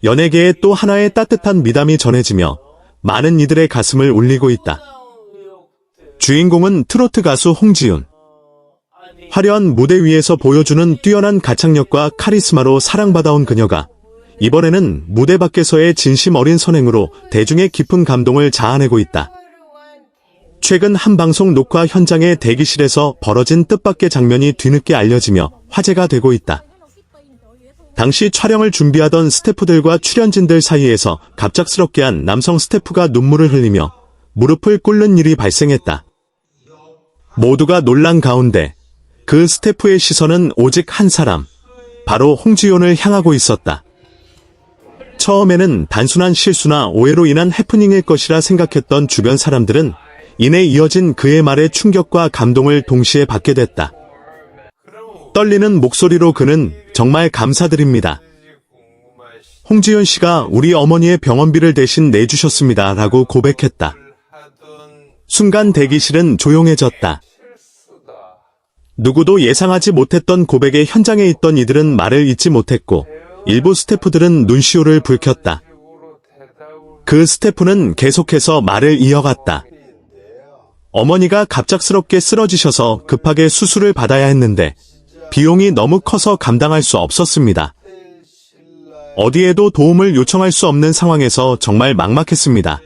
연예계에 또 하나의 따뜻한 미담이 전해지며 많은 이들의 가슴을 울리고 있다. 주인공은 트로트 가수 홍지윤. 화려한 무대 위에서 보여주는 뛰어난 가창력과 카리스마로 사랑받아온 그녀가 이번에는 무대 밖에서의 진심 어린 선행으로 대중의 깊은 감동을 자아내고 있다. 최근 한 방송 녹화 현장의 대기실에서 벌어진 뜻밖의 장면이 뒤늦게 알려지며 화제가 되고 있다. 당시 촬영을 준비하던 스태프들과 출연진들 사이에서 갑작스럽게 한 남성 스태프가 눈물을 흘리며 무릎을 꿇는 일이 발생했다. 모두가 놀란 가운데 그 스태프의 시선은 오직 한 사람, 바로 홍지윤을 향하고 있었다. 처음에는 단순한 실수나 오해로 인한 해프닝일 것이라 생각했던 주변 사람들은 이내 이어진 그의 말에 충격과 감동을 동시에 받게 됐다. 떨리는 목소리로 그는 정말 감사드립니다. 홍지윤 씨가 우리 어머니의 병원비를 대신 내주셨습니다. 라고 고백했다. 순간 대기실은 조용해졌다. 누구도 예상하지 못했던 고백에 현장에 있던 이들은 말을 잇지 못했고 일부 스태프들은 눈시울을 붉혔다. 그 스태프는 계속해서 말을 이어갔다. 어머니가 갑작스럽게 쓰러지셔서 급하게 수술을 받아야 했는데 비용이 너무 커서 감당할 수 없었습니다. 어디에도 도움을 요청할 수 없는 상황에서 정말 막막했습니다.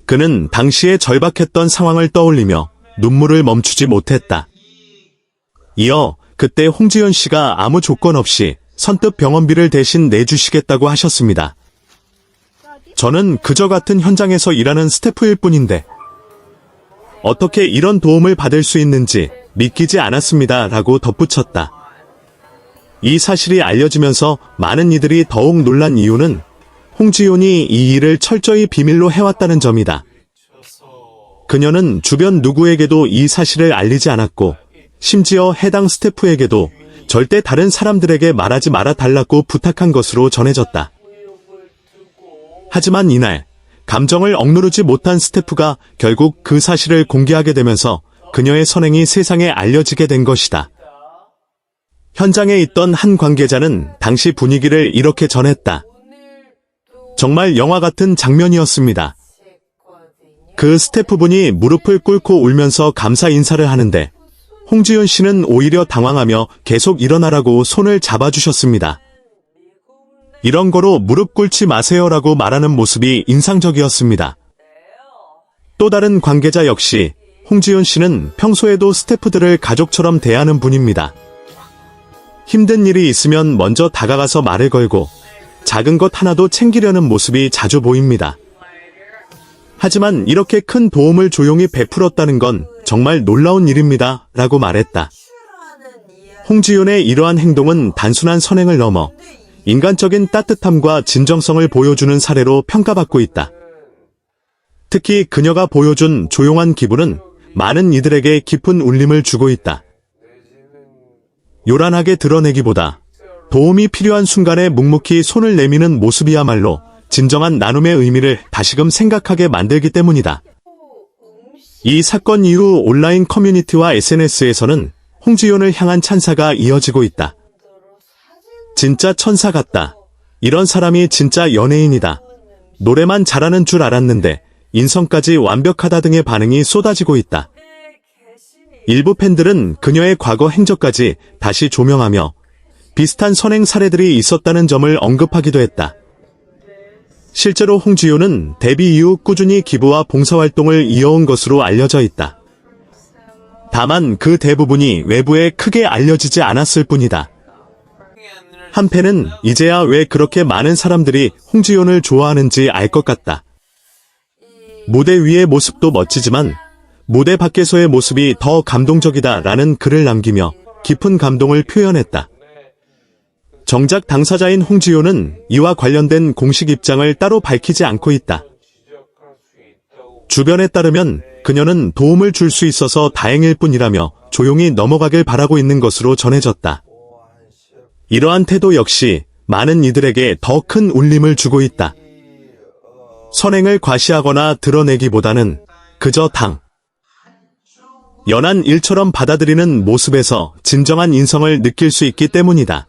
그는 당시의 절박했던 상황을 떠올리며 눈물을 멈추지 못했다. 이어 그때 홍지윤 씨가 아무 조건 없이 선뜻 병원비를 대신 내주시겠다고 하셨습니다. 저는 그저 같은 현장에서 일하는 스태프일 뿐인데 어떻게 이런 도움을 받을 수 있는지 믿기지 않았습니다. 라고 덧붙였다. 이 사실이 알려지면서 많은 이들이 더욱 놀란 이유는 홍지윤이 이 일을 철저히 비밀로 해왔다는 점이다. 그녀는 주변 누구에게도 이 사실을 알리지 않았고 심지어 해당 스태프에게도 절대 다른 사람들에게 말하지 말아달라고 부탁한 것으로 전해졌다. 하지만 이날 감정을 억누르지 못한 스태프가 결국 그 사실을 공개하게 되면서 그녀의 선행이 세상에 알려지게 된 것이다. 현장에 있던 한 관계자는 당시 분위기를 이렇게 전했다. 정말 영화 같은 장면이었습니다. 그 스태프분이 무릎을 꿇고 울면서 감사 인사를 하는데 홍지윤 씨는 오히려 당황하며 계속 일어나라고 손을 잡아주셨습니다. 이런 거로 무릎 꿇지 마세요라고 말하는 모습이 인상적이었습니다. 또 다른 관계자 역시 홍지윤 씨는 평소에도 스태프들을 가족처럼 대하는 분입니다. 힘든 일이 있으면 먼저 다가가서 말을 걸고 작은 것 하나도 챙기려는 모습이 자주 보입니다. 하지만 이렇게 큰 도움을 조용히 베풀었다는 건 정말 놀라운 일입니다. 라고 말했다. 홍지윤의 이러한 행동은 단순한 선행을 넘어 인간적인 따뜻함과 진정성을 보여주는 사례로 평가받고 있다. 특히 그녀가 보여준 조용한 기부는 많은 이들에게 깊은 울림을 주고 있다. 요란하게 드러내기보다 도움이 필요한 순간에 묵묵히 손을 내미는 모습이야말로 진정한 나눔의 의미를 다시금 생각하게 만들기 때문이다. 이 사건 이후 온라인 커뮤니티와 SNS에서는 홍지윤을 향한 찬사가 이어지고 있다. 진짜 천사 같다. 이런 사람이 진짜 연예인이다. 노래만 잘하는 줄 알았는데 인성까지 완벽하다 등의 반응이 쏟아지고 있다. 일부 팬들은 그녀의 과거 행적까지 다시 조명하며 비슷한 선행 사례들이 있었다는 점을 언급하기도 했다. 실제로 홍지윤은 데뷔 이후 꾸준히 기부와 봉사활동을 이어온 것으로 알려져 있다. 다만 그 대부분이 외부에 크게 알려지지 않았을 뿐이다. 한 팬은 이제야 왜 그렇게 많은 사람들이 홍지윤을 좋아하는지 알 것 같다. 무대 위의 모습도 멋지지만 무대 밖에서의 모습이 더 감동적이다 라는 글을 남기며 깊은 감동을 표현했다. 정작 당사자인 홍지윤은 이와 관련된 공식 입장을 따로 밝히지 않고 있다. 주변에 따르면 그녀는 도움을 줄 수 있어서 다행일 뿐이라며 조용히 넘어가길 바라고 있는 것으로 전해졌다. 이러한 태도 역시 많은 이들에게 더 큰 울림을 주고 있다. 선행을 과시하거나 드러내기보다는 그저 연한 일처럼 받아들이는 모습에서 진정한 인성을 느낄 수 있기 때문이다.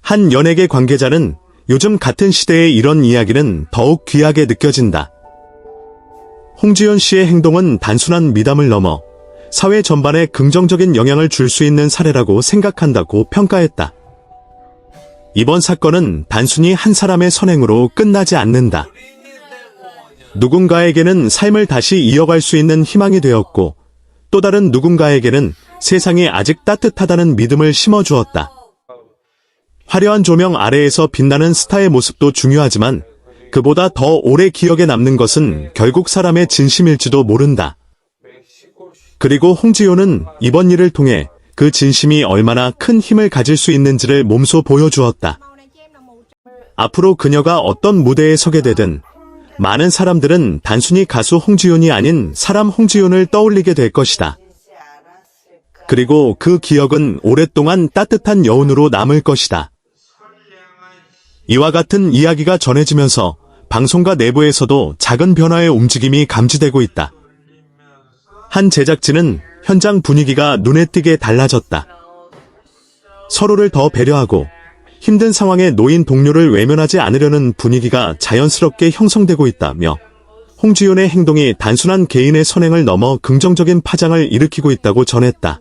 한 연예계 관계자는 요즘 같은 시대의 이런 이야기는 더욱 귀하게 느껴진다. 홍지연 씨의 행동은 단순한 미담을 넘어 사회 전반에 긍정적인 영향을 줄 수 있는 사례라고 생각한다고 평가했다. 이번 사건은 단순히 한 사람의 선행으로 끝나지 않는다. 누군가에게는 삶을 다시 이어갈 수 있는 희망이 되었고, 또 다른 누군가에게는 세상이 아직 따뜻하다는 믿음을 심어주었다. 화려한 조명 아래에서 빛나는 스타의 모습도 중요하지만 그보다 더 오래 기억에 남는 것은 결국 사람의 진심일지도 모른다. 그리고 홍지효는 이번 일을 통해 그 진심이 얼마나 큰 힘을 가질 수 있는지를 몸소 보여주었다. 앞으로 그녀가 어떤 무대에 서게 되든 많은 사람들은 단순히 가수 홍지윤이 아닌 사람 홍지윤을 떠올리게 될 것이다. 그리고 그 기억은 오랫동안 따뜻한 여운으로 남을 것이다. 이와 같은 이야기가 전해지면서 방송가 내부에서도 작은 변화의 움직임이 감지되고 있다. 한 제작진은 현장 분위기가 눈에 띄게 달라졌다. 서로를 더 배려하고 힘든 상황에 놓인 동료를 외면하지 않으려는 분위기가 자연스럽게 형성되고 있다며 홍지윤의 행동이 단순한 개인의 선행을 넘어 긍정적인 파장을 일으키고 있다고 전했다.